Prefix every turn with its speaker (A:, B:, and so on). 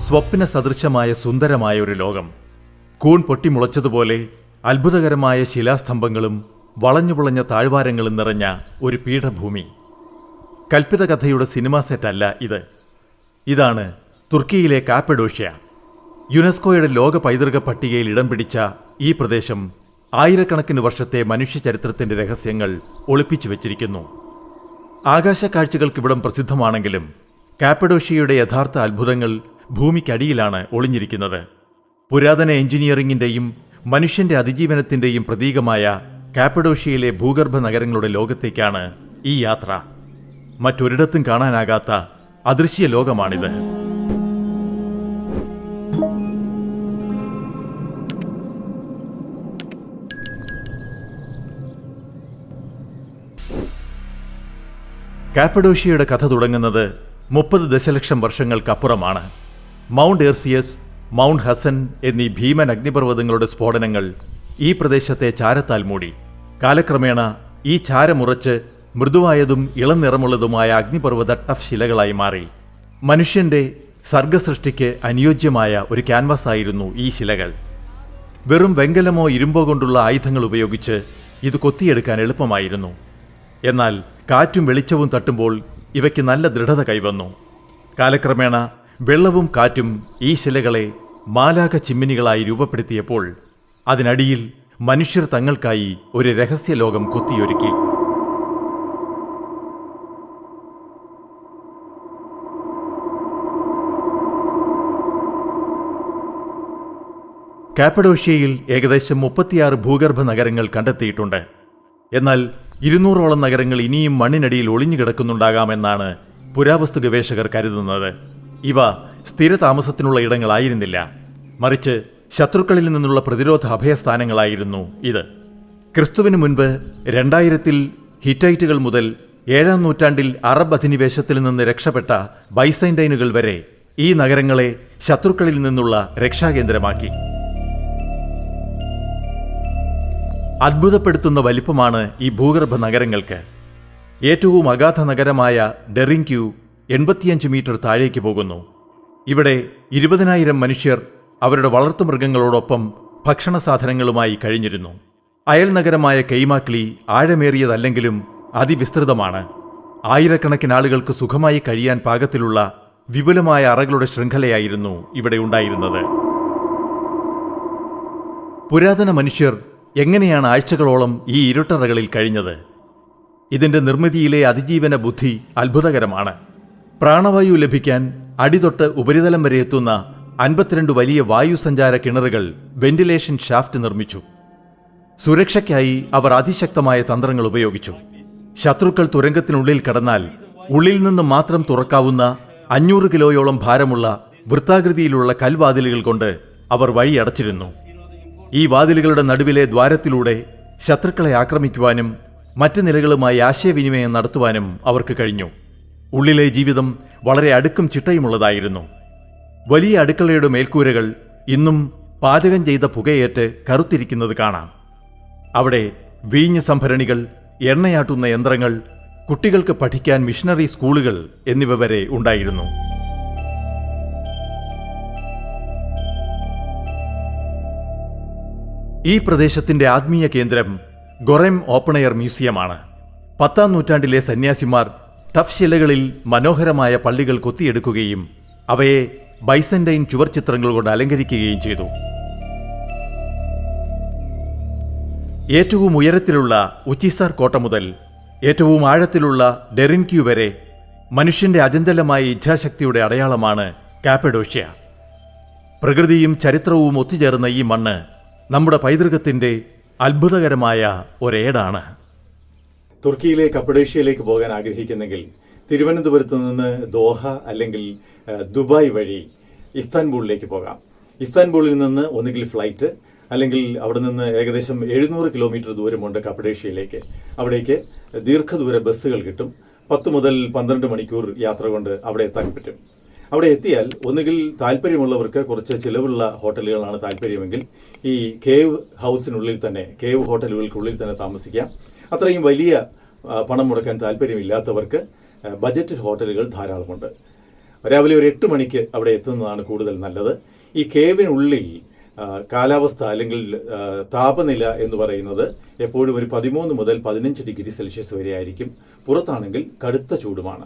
A: സ്വപ്ന സദൃശമായ സുന്ദരമായ ഒരു ലോകം. കൂൺ പൊട്ടിമുളച്ചതുപോലെ അത്ഭുതകരമായ ശിലാസ്തംഭങ്ങളും വളഞ്ഞുപുളഞ്ഞ താഴ്വാരങ്ങളും നിറഞ്ഞ ഒരു പീഠഭൂമി. കൽപ്പിത കഥയുടെ സിനിമാ സെറ്റല്ല ഇത്. ഇതാണ് തുർക്കിയിലെ കാപ്പഡോഷ്യ. യുനെസ്കോയുടെ ലോക പൈതൃക പട്ടികയിൽ ഇടം പിടിച്ച ഈ പ്രദേശം ആയിരക്കണക്കിന് വർഷത്തെ മനുഷ്യചരിത്രത്തിന്റെ രഹസ്യങ്ങൾ ഒളിപ്പിച്ചു വച്ചിരിക്കുന്നു. ആകാശക്കാഴ്ചകൾക്കിവിടം പ്രസിദ്ധമാണെങ്കിലും കാപ്പഡോഷ്യയുടെ യഥാർത്ഥ അത്ഭുതങ്ങൾ ഭൂമിക്കടിയിലാണ് ഒളിഞ്ഞിരിക്കുന്നത്. പുരാതന എഞ്ചിനീയറിംഗിന്റെയും മനുഷ്യന്റെ അതിജീവനത്തിന്റെയും പ്രതീകമായ കാപ്പഡോഷ്യയിലെ ഭൂഗർഭ നഗരങ്ങളുടെ ലോകത്തേക്കാണ് ഈ യാത്ര. മറ്റൊരിടത്തും കാണാനാകാത്ത അദൃശ്യ ലോകമാണിത്. കാപ്പഡോഷ്യയുടെ കഥ തുടങ്ങുന്നത് 30 ദശലക്ഷം വർഷങ്ങൾക്കപ്പുറമാണ്. മൗണ്ട് ഏർസിയസ്, മൗണ്ട് ഹസൻ എന്നീ ഭീമൻ അഗ്നിപർവ്വതങ്ങളുടെ സ്ഫോടനങ്ങൾ ഈ പ്രദേശത്തെ ചാരത്താൽ മൂടി. കാലക്രമേണ ഈ ചാരമുറച്ച് മൃദുവായതും ഇളം നിറമുള്ളതുമായ അഗ്നിപർവ്വത ടഫ് ശിലകളായി മാറി. മനുഷ്യന്റെ സർഗസൃഷ്ടിക്ക് അനുയോജ്യമായ ഒരു ക്യാൻവാസായിരുന്നു ഈ ശിലകൾ. വെറും വെങ്കലമോ ഇരുമ്പോ കൊണ്ടുള്ള ആയുധങ്ങൾ ഉപയോഗിച്ച് ഇത് കൊത്തിയെടുക്കാൻ എളുപ്പമായിരുന്നു. എന്നാൽ കാറ്റും വെളിച്ചവും തട്ടുമ്പോൾ ഇവയ്ക്ക് നല്ല ദൃഢത കൈവന്നു. കാലക്രമേണ വെള്ളവും കാറ്റും ഈ ശിലകളെ മാലാഖ ചിമ്മിനികളായി രൂപപ്പെടുത്തിയപ്പോൾ അതിനടിയിൽ മനുഷ്യർ തങ്ങൾക്കായി ഒരു രഹസ്യലോകം കൊത്തിയൊരുക്കി. കാപ്പഡോഷ്യയിൽ ഏകദേശം 36 ഭൂഗർഭ നഗരങ്ങൾ കണ്ടെത്തിയിട്ടുണ്ട്. എന്നാൽ 200ഓളം നഗരങ്ങൾ ഇനിയും മണ്ണിനടിയിൽ ഒളിഞ്ഞുകിടക്കുന്നുണ്ടാകാമെന്നാണ് പുരാവസ്തു ഗവേഷകർ കരുതുന്നത്. ഇവ സ്ഥിരതാമസത്തിനുള്ള ഇടങ്ങളായിരുന്നില്ല, മറിച്ച് ശത്രുക്കളിൽ നിന്നുള്ള പ്രതിരോധ അഭയസ്ഥാനങ്ങളായിരുന്നു ഇത്. ക്രിസ്തുവിന് മുൻപ് 2000-ൽ ഹിറ്റൈറ്റുകൾ മുതൽ 7-ാം നൂറ്റാണ്ടിൽ അറബ് അധിനിവേശത്തിൽ നിന്ന് രക്ഷപ്പെട്ട ബൈസൈൻഡൈനുകൾ വരെ ഈ നഗരങ്ങളെ ശത്രുക്കളിൽ നിന്നുള്ള രക്ഷാകേന്ദ്രമാക്കി. അത്ഭുതപ്പെടുത്തുന്ന വലിപ്പമാണ് ഈ ഭൂഗർഭ നഗരങ്ങൾക്ക്. ഏറ്റവും അഗാധ നഗരമായ ഡെറിങ്ക്യൂ 85 മീറ്റർ താഴേക്ക് പോകുന്നു. ഇവിടെ 20,000 മനുഷ്യർ അവരുടെ വളർത്തുമൃഗങ്ങളോടൊപ്പം ഭക്ഷണ സാധനങ്ങളുമായി കഴിഞ്ഞിരുന്നു. അയൽ നഗരമായ കെയ്മാക്ലി ആഴമേറിയതല്ലെങ്കിലും അതിവിസ്തൃതമാണ്. ആയിരക്കണക്കിന് ആളുകൾക്ക് സുഖമായി കഴിയാൻ പാകത്തിലുള്ള വിപുലമായ അറകളുടെ ശൃംഖലയായിരുന്നു ഇവിടെ ഉണ്ടായിരുന്നത്. പുരാതന മനുഷ്യർ എങ്ങനെയാണ് ആഴ്ചകളോളം ഈ ഇരുട്ടറകളിൽ കഴിഞ്ഞത്? ഇതിന്റെ നിർമ്മിതിയിലെ അതിജീവന ബുദ്ധി അത്ഭുതകരമാണ്. പ്രാണവായു ലഭിക്കാൻ അടിതൊട്ട് ഉപരിതലം വരെ എത്തുന്ന 52 വലിയ വായുസഞ്ചാര കിണറുകൾ വെന്റിലേഷൻ ഷാഫ്റ്റ് നിർമ്മിച്ചു. സുരക്ഷയ്ക്കായി അവർ അതിശക്തമായ തന്ത്രങ്ങൾ ഉപയോഗിച്ചു. ശത്രുക്കൾ തുരങ്കത്തിനുള്ളിൽ കടന്നാൽ ഉള്ളിൽ നിന്ന് മാത്രം തുറക്കാവുന്ന 500 കിലോയോളം ഭാരമുള്ള വൃത്താകൃതിയിലുള്ള കൽവാതിലുകൾ കൊണ്ട് അവർ വഴി അടച്ചിരുന്നു. ഈ വാതിലുകളുടെ നടുവിലെ ദ്വാരത്തിലൂടെ ശത്രുക്കളെ ആക്രമിക്കുവാനും മറ്റ് നിലകളുമായി ആശയവിനിമയം നടത്തുവാനും അവർക്ക് കഴിഞ്ഞു. ഉള്ളിലെ ജീവിതം വളരെ അടുക്കും ചിട്ടയുമുള്ളതായിരുന്നു. വലിയ അടുക്കളയുടെ മേൽക്കൂരകൾ ഇന്നും പാചകം ചെയ്ത പുകയേറ്റ് കറുത്തിരിക്കുന്നത് കാണാം. അവിടെ വീഞ്ഞ് സംഭരണികൾ, എണ്ണയാട്ടുന്ന യന്ത്രങ്ങൾ, കുട്ടികൾക്ക് പഠിക്കാൻ മിഷണറി സ്കൂളുകൾ എന്നിവ വരെ ഉണ്ടായിരുന്നു. ഈ പ്രദേശത്തിന്റെ ആത്മീയ കേന്ദ്രം ഗൊറെം ഓപ്പൺ എയർ മ്യൂസിയമാണ്. 10-ാം നൂറ്റാണ്ടിലെ സന്യാസിമാർ ടഫ് ശിലകളിൽ മനോഹരമായ പള്ളികൾ കൊത്തിയെടുക്കുകയും അവയെ ബൈസന്റൈൻ ചുവർച്ചിത്രങ്ങൾ കൊണ്ട് അലങ്കരിക്കുകയും ചെയ്തു. ഏറ്റവും ഉയരത്തിലുള്ള ഉച്ചിസാർ കോട്ട മുതൽ ഏറ്റവും ആഴത്തിലുള്ള ഡെറിൻക്യൂ വരെ മനുഷ്യന്റെ അചഞ്ചലമായ ഇച്ഛാശക്തിയുടെ അടയാളമാണ് കാപ്പഡോഷ്യ. പ്രകൃതിയും ചരിത്രവും ഒത്തുചേർന്ന ഈ മണ്ണ് നമ്മുടെ പൈതൃകത്തിന്റെ അത്ഭുതകരമായ ഒരേടാണ്. തുർക്കിയിലെ കപ്പഡോഷ്യയിലേക്ക് പോകാൻ ആഗ്രഹിക്കുന്നെങ്കിൽ തിരുവനന്തപുരത്ത് നിന്ന് ദോഹ അല്ലെങ്കിൽ ദുബായ് വഴി ഇസ്താൻബൂളിലേക്ക് പോകാം. ഇസ്താൻബൂളിൽ നിന്ന് ഒന്നുകിൽ ഫ്ലൈറ്റ് അല്ലെങ്കിൽ അവിടെ നിന്ന് ഏകദേശം 700 കിലോമീറ്റർ ദൂരമുണ്ട് കപ്പഡോഷ്യയിലേക്ക്. അവിടേക്ക് ദീർഘദൂര ബസ്സുകൾ കിട്ടും. 10 മുതൽ 12 മണിക്കൂർ യാത്ര കൊണ്ട് അവിടെ എത്താൻ പറ്റും. അവിടെ എത്തിയാൽ ഒന്നുകിൽ താല്പര്യമുള്ളവർക്ക് കുറച്ച് ചിലവുള്ള ഹോട്ടലുകളാണ് താല്പര്യമെങ്കിൽ ഈ കേവ് ഹൗസിനുള്ളിൽ തന്നെ, കേവ് ഹോട്ടലുകൾക്കുള്ളിൽ തന്നെ താമസിക്കാം. അത്രയും വലിയ പണം മുടക്കാൻ താല്പര്യമില്ലാത്തവർക്ക് ബജറ്റ് ഹോട്ടലുകൾ ധാരാളമുണ്ട്.
B: രാവിലെ ഒരു 8 മണിക്ക് അവിടെ എത്തുന്നതാണ് കൂടുതൽ നല്ലത്. ഈ കേവിനുള്ളിൽ കാലാവസ്ഥ അല്ലെങ്കിൽ താപനില എന്ന് പറയുന്നത് എപ്പോഴും ഒരു 13 മുതൽ 15 ഡിഗ്രി സെൽഷ്യസ് വരെ ആയിരിക്കും. പുറത്താണെങ്കിൽ കടുത്ത ചൂടുമാണ്.